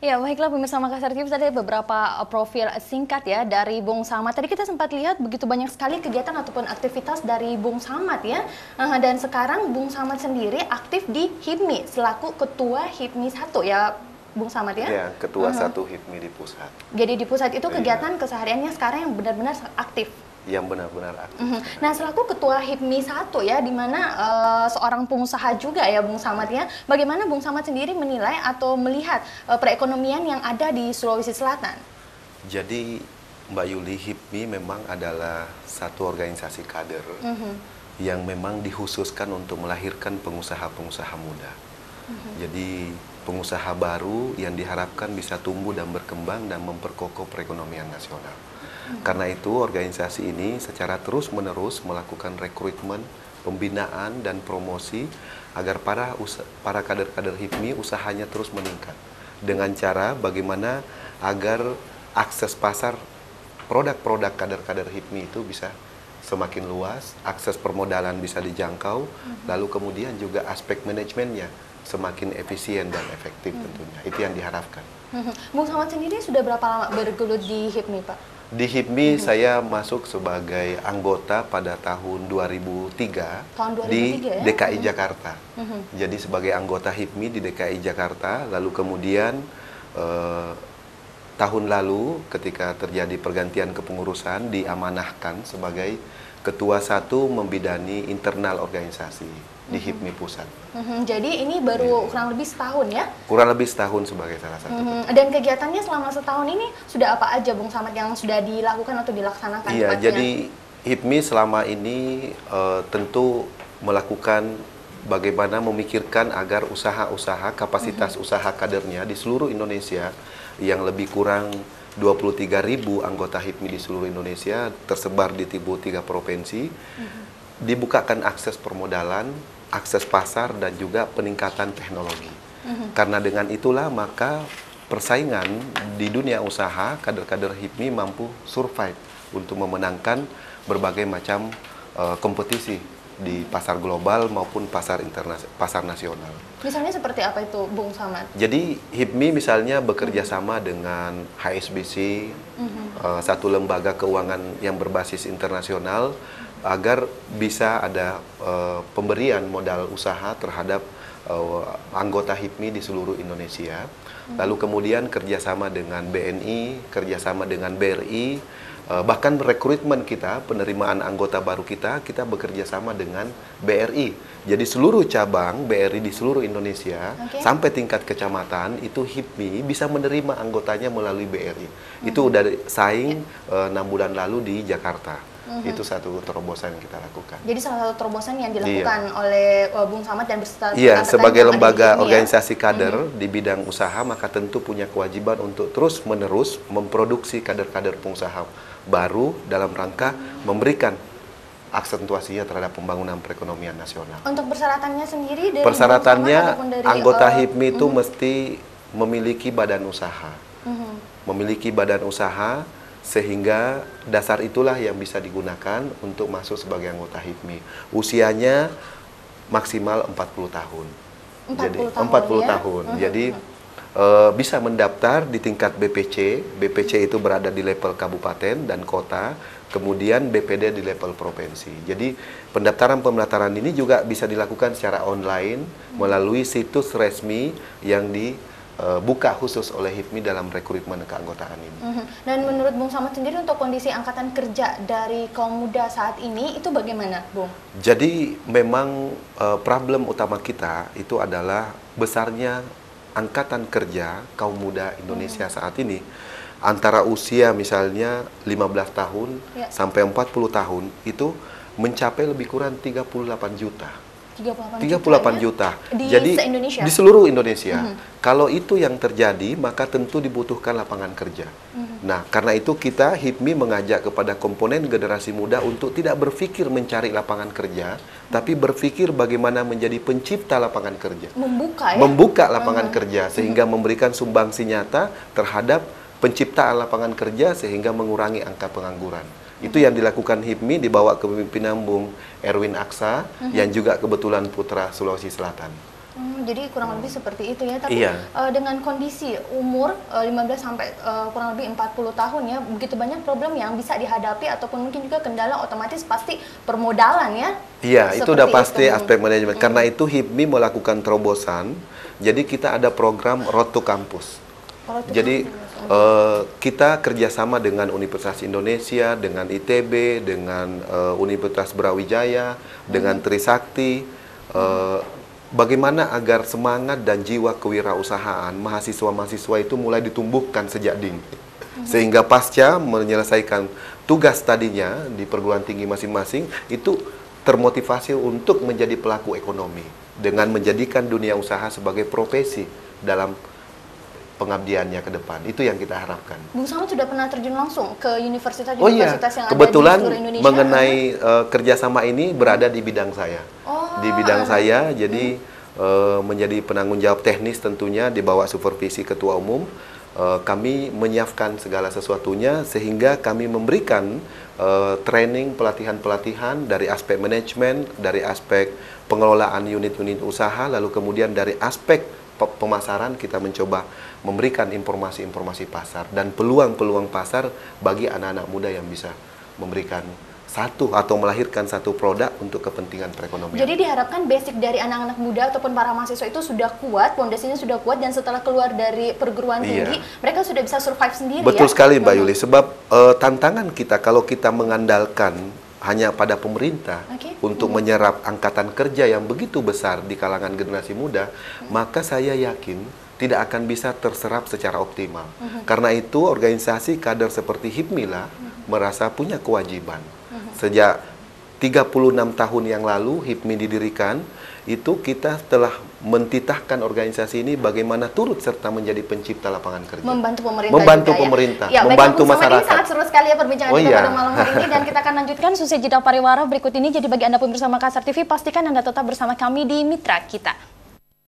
Ya, baiklah pemirsa Makassar TV, tadi ada beberapa profil singkat ya dari Bung Samad. Tadi kita sempat lihat begitu banyak sekali kegiatan ataupun aktivitas dari Bung Samad ya. Dan sekarang Bung Samad sendiri aktif di HIPMI selaku Ketua HIPMI 1 ya, Bung Samad ya? Ya, Ketua satu HIPMI di pusat. Jadi di pusat itu Iya. kegiatan kesehariannya sekarang yang benar-benar aktif. Yang benar-benar aktif. Nah, selaku Ketua HIPMI 1 ya, di mana seorang pengusaha juga ya Bung Samad ya, bagaimana Bung Samad sendiri menilai atau melihat perekonomian yang ada di Sulawesi Selatan? Jadi Mbak Yuli, HIPMI memang adalah satu organisasi kader yang memang dikhususkan untuk melahirkan pengusaha-pengusaha muda. Jadi pengusaha baru yang diharapkan bisa tumbuh dan berkembang dan memperkokoh perekonomian nasional. Karena itu organisasi ini secara terus-menerus melakukan rekrutmen, pembinaan dan promosi agar para kader-kader HIPMI usahanya terus meningkat. Dengan cara bagaimana agar akses pasar produk-produk kader-kader HIPMI itu bisa semakin luas, akses permodalan bisa dijangkau, lalu kemudian juga aspek manajemennya semakin efisien dan efektif tentunya. Itu yang diharapkan. Bung Samad sendiri sudah berapa lama bergelut di HIPMI, Pak? Di HIPMI saya masuk sebagai anggota pada tahun 2003, Tahun 2003 di ya? DKI Jakarta. Jadi sebagai anggota HIPMI di DKI Jakarta, lalu kemudian tahun lalu ketika terjadi pergantian kepengurusan diamanahkan sebagai Ketua 1 membidani internal organisasi di HIPMI Pusat. Jadi ini baru kurang lebih setahun ya? Kurang lebih setahun sebagai salah satu. Dan kegiatannya selama setahun ini sudah apa aja Bung Samad yang sudah dilakukan atau dilaksanakan? Iya, tepatnya? jadi HIPMI selama ini tentu melakukan bagaimana memikirkan agar usaha-usaha, kapasitas usaha kadernya di seluruh Indonesia yang lebih kurang 23.000 anggota HIPMI di seluruh Indonesia tersebar di 3 provinsi, dibukakan akses permodalan, akses pasar, dan juga peningkatan teknologi. Karena dengan itulah maka persaingan di dunia usaha, kader-kader HIPMI mampu survive untuk memenangkan berbagai macam kompetisi di pasar global maupun pasar nasional. Misalnya seperti apa itu Bung Samad? Jadi HIPMI misalnya bekerja sama dengan HSBC, satu lembaga keuangan yang berbasis internasional, agar bisa ada pemberian modal usaha terhadap anggota HIPMI di seluruh Indonesia. Lalu kemudian kerjasama dengan BNI, kerjasama dengan BRI, bahkan rekrutmen kita, penerimaan anggota baru kita bekerja sama dengan BRI. Jadi seluruh cabang BRI di seluruh Indonesia, sampai tingkat kecamatan, itu HIPMI bisa menerima anggotanya melalui BRI. Itu udah saing 6 bulan lalu di Jakarta. Itu satu terobosan yang kita lakukan. Jadi salah satu terobosan yang dilakukan oleh Bung Samad dan beserta Iya, sebagai lembaga HIPMI, organisasi kader di bidang usaha, maka tentu punya kewajiban untuk terus-menerus memproduksi kader-kader pengusaha baru dalam rangka memberikan aksentuasinya terhadap pembangunan perekonomian nasional. Untuk persyaratannya sendiri dari Persyaratannya Bung Samad ataupun dari, anggota HIPMI itu mesti memiliki badan usaha. Memiliki badan usaha, sehingga dasar itulah yang bisa digunakan untuk masuk sebagai anggota HIPMI. Usianya maksimal 40 tahun. 40 tahun. Jadi bisa mendaftar di tingkat BPC. BPC itu berada di level kabupaten dan kota, kemudian BPD di level provinsi. Jadi pendaftaran ini juga bisa dilakukan secara online melalui situs resmi yang buka khusus oleh HIPMI dalam rekrutmen keanggotaan ini. Dan menurut Bung Samad sendiri untuk kondisi angkatan kerja dari kaum muda saat ini itu bagaimana, Bung? Jadi memang problem utama kita itu adalah besarnya angkatan kerja kaum muda Indonesia saat ini. Antara usia misalnya 15 tahun sampai 40 tahun itu mencapai lebih kurang 38 juta. 38 juta. Jadi di seluruh Indonesia. Kalau itu yang terjadi, maka tentu dibutuhkan lapangan kerja. Nah, karena itu kita HIPMI mengajak kepada komponen generasi muda untuk tidak berpikir mencari lapangan kerja, tapi berpikir bagaimana menjadi pencipta lapangan kerja. Membuka lapangan kerja sehingga memberikan sumbangsi nyata terhadap penciptaan lapangan kerja sehingga mengurangi angka pengangguran. Itu yang dilakukan HIPMI di bawah kepemimpinan Bung Erwin Aksa yang juga kebetulan putra Sulawesi Selatan. jadi kurang lebih seperti itu ya. Tapi Iya. dengan kondisi umur 15 sampai kurang lebih 40 tahun ya, begitu banyak problem yang bisa dihadapi ataupun mungkin juga kendala, otomatis pasti permodalan ya. Iya, itu udah Seperti pasti itu. aspek manajemen. Karena itu HIPMI melakukan terobosan. Jadi kita ada program Road to Campus. Kalau itu Jadi kan, kita kerjasama dengan Universitas Indonesia, dengan ITB, dengan Universitas Brawijaya, dengan Trisakti. Bagaimana agar semangat dan jiwa kewirausahaan mahasiswa-mahasiswa itu mulai ditumbuhkan sejak dini. Sehingga pasca menyelesaikan tugas tadinya di perguruan tinggi masing-masing, itu termotivasi untuk menjadi pelaku ekonomi. Dengan menjadikan dunia usaha sebagai profesi dalam pengabdiannya ke depan. Itu yang kita harapkan. Bung Samad sudah pernah terjun langsung ke universitas-universitas Oh iya, yang kebetulan ada di seluruh Indonesia. mengenai kerjasama ini berada di bidang saya. Di bidang saya, jadi menjadi penanggung jawab teknis tentunya di bawah supervisi Ketua Umum. Kami menyiapkan segala sesuatunya sehingga kami memberikan training, pelatihan-pelatihan dari aspek manajemen, dari aspek pengelolaan unit-unit usaha, lalu kemudian dari aspek pemasaran kita mencoba memberikan informasi-informasi pasar dan peluang-peluang pasar bagi anak-anak muda yang bisa memberikan satu atau melahirkan satu produk untuk kepentingan perekonomian. Jadi diharapkan basic dari anak-anak muda ataupun para mahasiswa itu sudah kuat, fondasinya sudah kuat, dan setelah keluar dari perguruan tinggi, mereka sudah bisa survive sendiri. Betul ya? sekali Mbak Yuli, sebab tantangan kita kalau kita mengandalkan hanya pada pemerintah untuk menyerap angkatan kerja yang begitu besar di kalangan generasi muda, maka saya yakin tidak akan bisa terserap secara optimal. Karena itu organisasi kader seperti HIPMI lah merasa punya kewajiban. Sejak 36 tahun yang lalu HIPMI didirikan, itu kita telah mentitahkan organisasi ini bagaimana turut serta menjadi pencipta lapangan kerja. Membantu pemerintah Membantu juga, pemerintah, ya, membantu masyarakat. Ini sangat seru sekali ya perbincangan kita pada malam hari ini, dan kita akan lanjutkan usai jeda pariwara berikut ini. Jadi bagi Anda pemirsa Makassar TV, pastikan Anda tetap bersama kami di Mitra Kita.